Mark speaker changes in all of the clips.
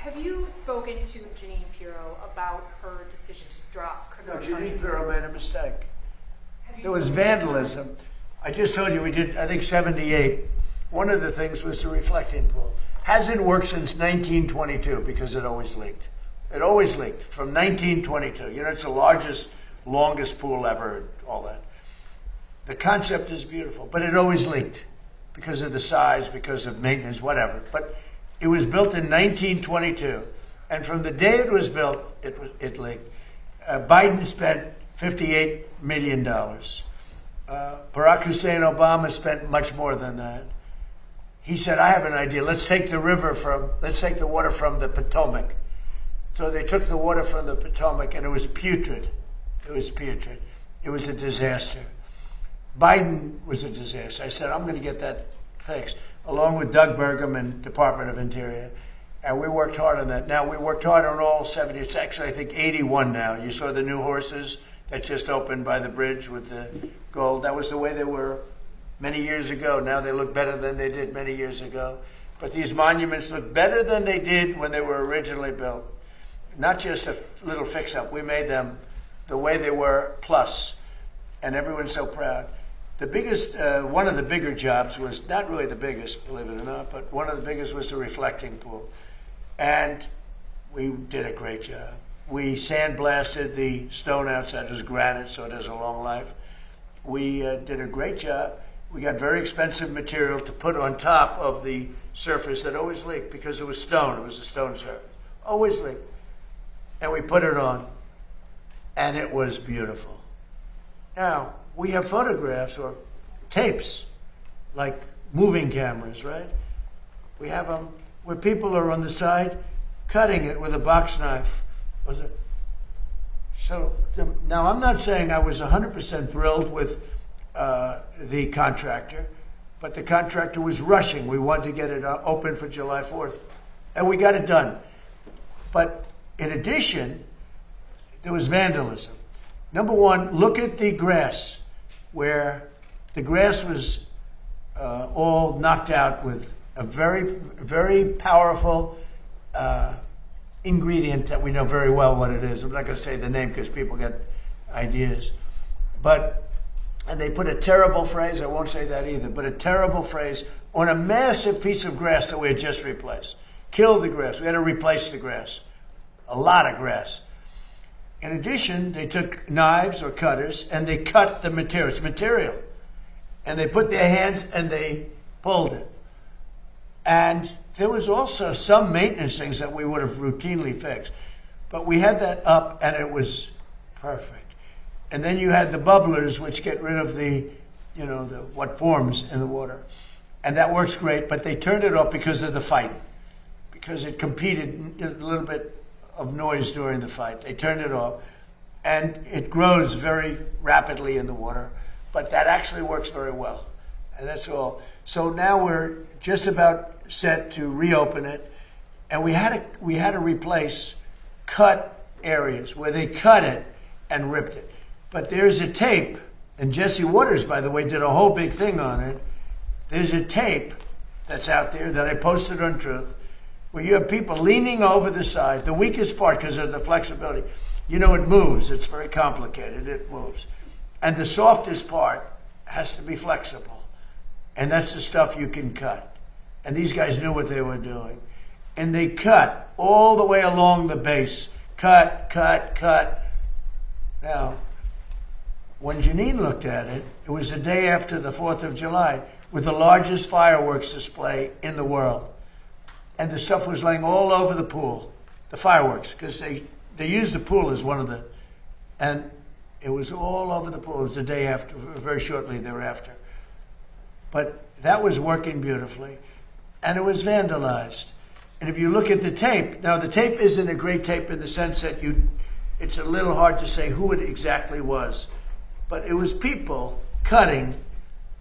Speaker 1: Have you spoken to Jeanine Pirro about her decision to drop criminal charges?
Speaker 2: Jeanine Pirro made a mistake.
Speaker 1: Have you
Speaker 2: There was
Speaker 1: spoken-
Speaker 2: vandalism. I just told you we did, I think, 78. One of the things was the reflecting pool. Hasn't worked since 1922 because it always leaked. It always leaked from 1922. You know, it's the largest, longest pool ever, all that. The concept is beautiful, but it always leaked because of the size, because of maintenance, whatever. But it was built in 1922, and from the day it was built, it leaked. Biden spent $58 million. Barack Hussein Obama spent much more than that. He said, I have an idea. Let's take the water from the Potomac. So they took the water from the Potomac, and it was putrid. It was putrid. It was a disaster. Biden was a disaster. I said, I'm going to get that fixed, along with Doug Burgum and Department of Interior. And we worked hard on that. Now, we worked hard on all 70. It's actually, I think, 81 now. You saw the new horses that just opened by the bridge with the gold. That was the way they were many years ago. Now they look better than they did many years ago. But these monuments look better than they did when they were originally built. Not just a little fix-up. We made them the way they were, plus. And everyone's so proud. The biggest, one of the bigger jobs was, not really the biggest, believe it or not, but one of the biggest was the reflecting pool. And we did a great job. We sandblasted the stone outside. It was granite, so it has a long life. We did a great job. We got very expensive material to put on top of the surface that always leaked because it was stone. It was a stone surface. Always leaked. And we put it on, and it was beautiful. Now, we have photographs or tapes, like moving cameras, right? We have them where people are on the side cutting it with a box knife. Now, I'm not saying I was 100% thrilled with the contractor, but the contractor was rushing. We wanted to get it open for July 4th, and we got it done. But in addition, there was vandalism. Number one, look at the grass, where the grass was all knocked out with a very, very powerful ingredient that we know very well what it is. I'm not going to say the name because people get ideas. And they put a terrible phrase, I won't say that either, but a terrible phrase on a massive piece of grass that we had just replaced. Kill the grass. We had to replace the grass. A lot of grass. In addition, they took knives or cutters and they cut the material. It's material. And they put their hands and they pulled it. And there was also some maintenance things that we would have routinely fixed. But we had that up and it was perfect. And then you had the bubblers, which get rid of what forms in the water. And that works great, but they turned it off because of the fight. Because it competed a little bit of noise during the fight. They turned it off. And it grows very rapidly in the water. But that actually works very well. And that's all. So now we're just about set to reopen it. And we had to replace cut areas where they cut it and ripped it. But there's a tape, and Jesse Waters, by the way, did a whole big thing on it. There's a tape that's out there that I posted on Truth, where you have people leaning over the side, the weakest part because of the flexibility. You know, it moves. It's very complicated. It moves. And the softest part has to be flexible. And that's the stuff you can cut. And these guys knew what they were doing. And they cut all the way along the base. Cut, cut, cut. Now, when Jeanine looked at it, it was the day after the 4th of July, with the largest fireworks display in the world. And the stuff was laying all over the pool, the fireworks, because they used the pool as one of the, and it was all over the pool. It was the day after, very shortly thereafter. But that was working beautifully, and it was vandalized. And if you look at the tape, now the tape isn't a great tape in the sense that it's a little hard to say who it exactly was. But it was people cutting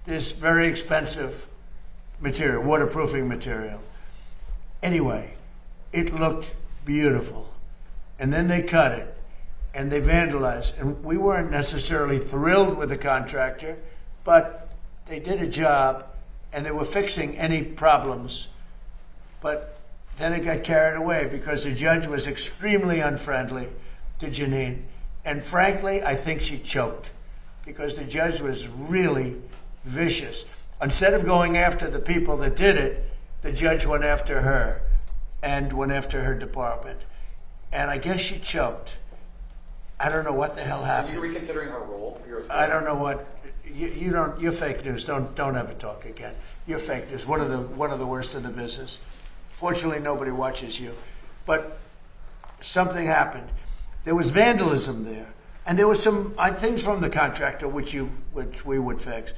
Speaker 2: this very expensive material, waterproofing material. Anyway, it looked beautiful. And then they cut it, and they vandalized. And we weren't necessarily thrilled with the contractor, but they did a job, and they were fixing any problems. But then it got carried away because the judge was extremely unfriendly to Jeanine. And frankly, I think she choked because the judge was really vicious. Instead of going after the people that did it, the judge went after her and went after her department. And I guess she choked. I don't know what the hell happened.
Speaker 3: Are you reconsidering her role?
Speaker 2: I don't know what. You don't. You're fake news. Don't ever talk again. You're fake news. One of the worst in the business. Fortunately, nobody watches you. But something happened. There was vandalism there, and there was some things from the contractor which we would fix.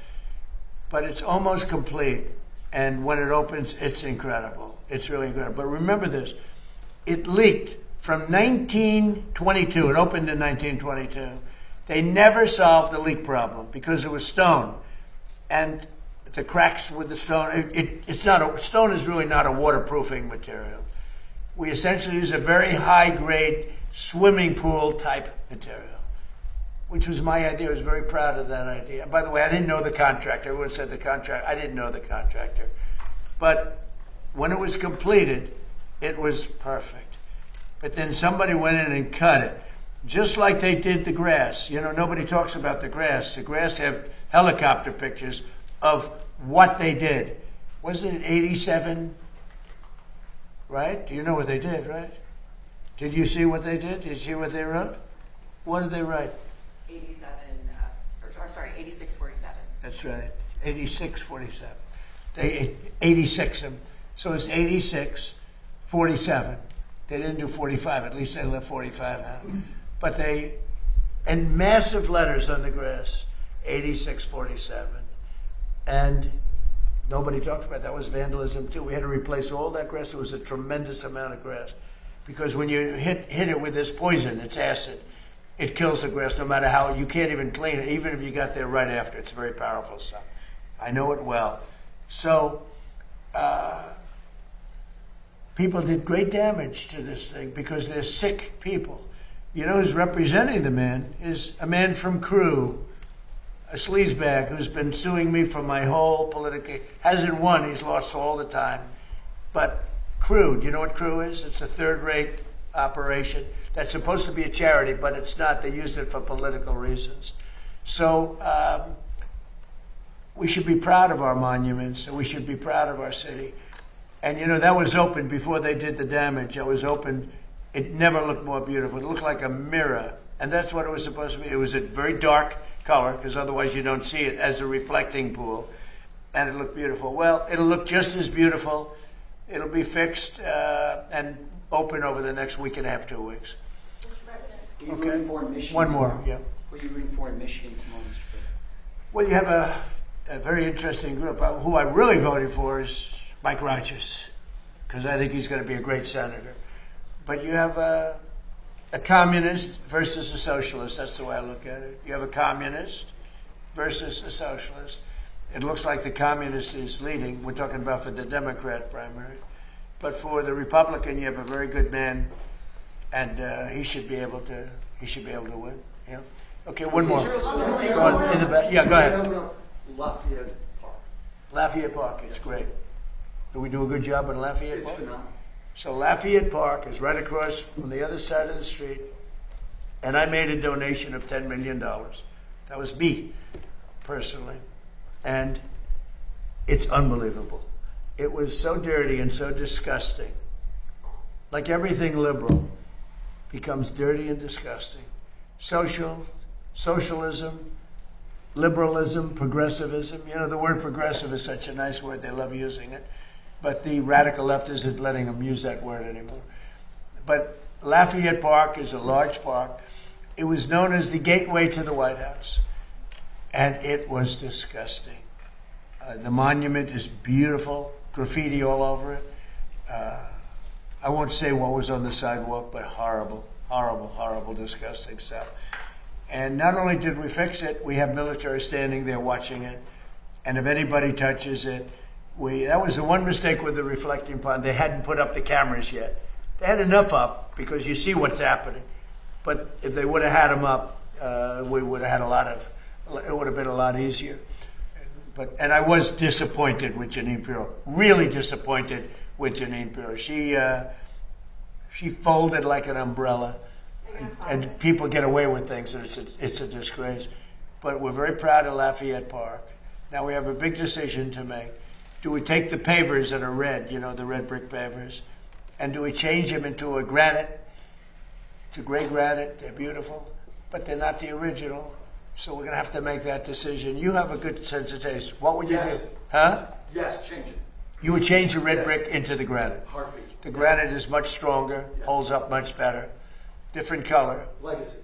Speaker 2: But it's almost complete, and when it opens, it's incredible. It's really incredible. But remember this: it leaked from 1922. It opened in 1922. They never solved the leak problem because it was stone, and the cracks with the stone. It's not stone is really not a waterproofing material. We essentially use a very high grade swimming pool type material, which was my idea. I was very proud of that idea. By the way, I didn't know the contractor. Everyone said the contractor. I didn't know the contractor, but when it was completed, it was perfect. But then somebody went in and cut it. Just like they did the grass. You know, nobody talks about the grass. The grass have helicopter pictures of what they did. Wasn't it 87? Right? Do you know what they did, right? Did you see what they did? Did you see what they wrote? What did they write?
Speaker 1: 8647.
Speaker 2: That's right. 8647. They 86 them. So it's 8647. They didn't do 45. At least they left 45 out. But they, in massive letters on the grass, 8647. And nobody talked about that. That was vandalism too. We had to replace all that grass. It was a tremendous amount of grass. Because when you hit it with this poison, it's acid, it kills the grass no matter how, you can't even clean it, even if you got there right after. It's very powerful stuff. I know it well. So, people did great damage to this thing because they're sick people. You know who's representing the man is a man from Crew, a sleazebag who's been suing me for my whole political, hasn't won, he's lost all the time. But Crew, do you know what Crew is? It's a third-rate operation that's supposed to be a charity, but it's not. They used it for political reasons. So we should be proud of our monuments, and we should be proud of our city. And you know, that was opened before they did the damage. It was opened. It never looked more beautiful. It looked like a mirror. And that's what it was supposed to be. It was a very dark color, because otherwise you don't see it, as a reflecting pool. And it looked beautiful. Well, it'll look just as beautiful. It'll be fixed and open over the next week and a half, 2 weeks.
Speaker 1: Mr. President.
Speaker 4: Were you
Speaker 2: Okay.
Speaker 4: rooting for in Michigan?
Speaker 2: One more, yeah.
Speaker 4: Who are you rooting for in Michigan tomorrow, Mr. President?
Speaker 2: Well, you have a very interesting group. Who I really voted for is Mike Rogers, because I think he's going to be a great senator. But you have a communist versus a socialist. That's the way I look at it. You have a communist versus a socialist. It looks like the communist is leading. We're talking about for the Democrat primary. But for the Republican, you have a very good man, and he should be able to win. Yeah. Okay, one more. Go on, in the back. Yeah, go ahead.
Speaker 5: Lafayette Park.
Speaker 2: Lafayette Park, it's great. Do we do a good job in Lafayette
Speaker 5: It's
Speaker 2: Park?
Speaker 5: phenomenal.
Speaker 2: So Lafayette Park is right across from the other side of the street, and I made a donation of $10 million. That was me, personally. And it's unbelievable. It was so dirty and so disgusting. Like everything liberal becomes dirty and disgusting. Socialism, liberalism, progressivism. You know, the word progressive is such a nice word. They love using it. But the radical left isn't letting them use that word anymore. But Lafayette Park is a large park. It was known as the gateway to the White House. And it was disgusting. The monument is beautiful, graffiti all over it. I won't say what was on the sidewalk, but horrible, horrible, horrible, disgusting stuff. And not only did we fix it, we have military standing there watching it. And if anybody touches it, that was the one mistake with the reflecting pond. They hadn't put up the cameras yet. They had enough up because you see what's happening. But if they would have had them up, we would have had it would have been a lot easier. And I was disappointed with Jeanine Pirro, really disappointed with Jeanine Pirro. She folded like an umbrella, and people get away with things, and it's a disgrace. But we're very proud of Lafayette Park. Now we have a big decision to make. Do we take the pavers that are red, the red brick pavers, and do we change them into a granite? It's a gray granite. They're beautiful, but they're not the original. So we're going to have to make that decision. You have a good sense of taste. What would you do? Huh?
Speaker 3: Yes, change it.
Speaker 2: You would change the red
Speaker 3: Yes.
Speaker 2: brick into the granite.
Speaker 3: Heartbeat.
Speaker 2: The granite is much stronger,
Speaker 3: Yes.
Speaker 2: holds up much better. Different color.
Speaker 3: Legacy.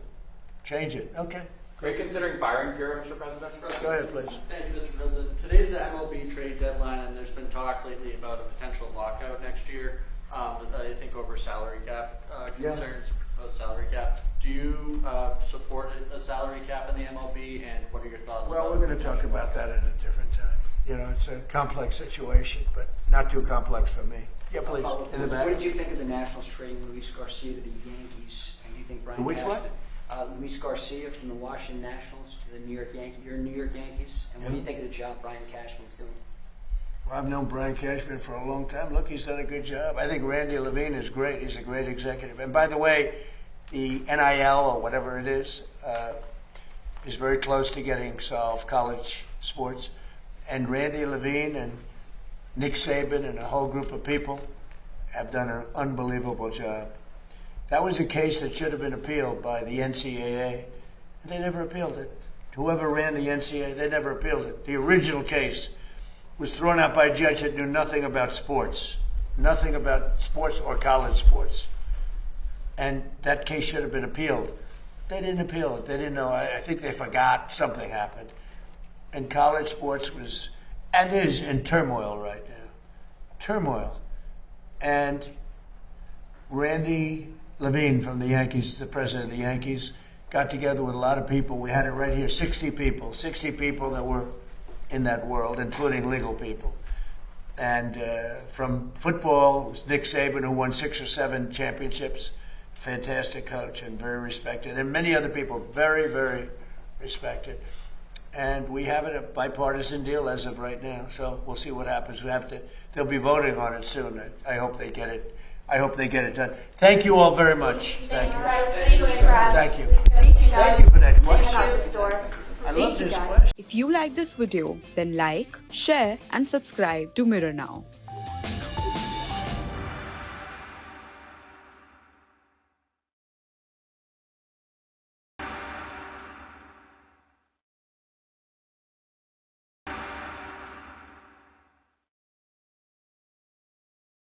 Speaker 2: Change it. Okay.
Speaker 5: Are you considering firing Pirro, Mr. President?
Speaker 2: Go ahead, please.
Speaker 6: Thank you, Mr. President. Today's the MLB trade deadline, and there's been talk lately about a potential lockout next year. I think over salary cap concerns, proposed salary cap. Do you support a salary cap in the MLB, and what are your thoughts?
Speaker 2: Well,
Speaker 6: about
Speaker 2: we're going to talk about that at a different time. It's a complex situation, but not too complex for me. Yeah, please. In the back.
Speaker 4: What did you think of the Nationals trading Luis Garcia to the Yankees? And do you think Brian
Speaker 2: Which
Speaker 4: Cashman?
Speaker 2: one?
Speaker 4: Luis Garcia from the Washington Nationals to the New York Yankees. Your New York Yankees. And what do you think of the job Brian Cashman's doing?
Speaker 2: Well, I've known Brian Cashman for a long time. Look, he's done a good job. I think Randy Levine is great. He's a great executive. And by the way, the NIL or whatever it is very close to getting solved, college sports. And Randy Levine and Nick Saban and a whole group of people have done an unbelievable job. That was a case that should have been appealed by the NCAA. They never appealed it. Whoever ran the NCAA, they never appealed it. The original case was thrown out by a judge that knew nothing about sports. Nothing about sports or college sports. And that case should have been appealed. They didn't appeal it. They didn't know. I think they forgot something happened. And college sports was and is in turmoil right now. Turmoil. And Randy Levine from the Yankees, the president of the Yankees, got together with a lot of people. We had it right here, 60 people that were in that world, including legal people. And from football, it was Nick Saban, who won 6 or 7 championships. Fantastic coach and very respected. And many other people, very, very respected. And we have a bipartisan deal as of right now. So we'll see what happens. They'll be voting on it soon. I hope they get it. I hope they get it done. Thank you all very much.
Speaker 1: Thank you guys. Thank you for us.
Speaker 2: Thank you.
Speaker 1: Thank you guys.
Speaker 2: Thank you for that
Speaker 1: Taking
Speaker 2: question.
Speaker 1: out the store.
Speaker 2: I
Speaker 1: Thank
Speaker 2: love
Speaker 1: you
Speaker 2: this
Speaker 1: guys.
Speaker 2: question.
Speaker 7: If you like this video, then like, share and subscribe to Mirror Now.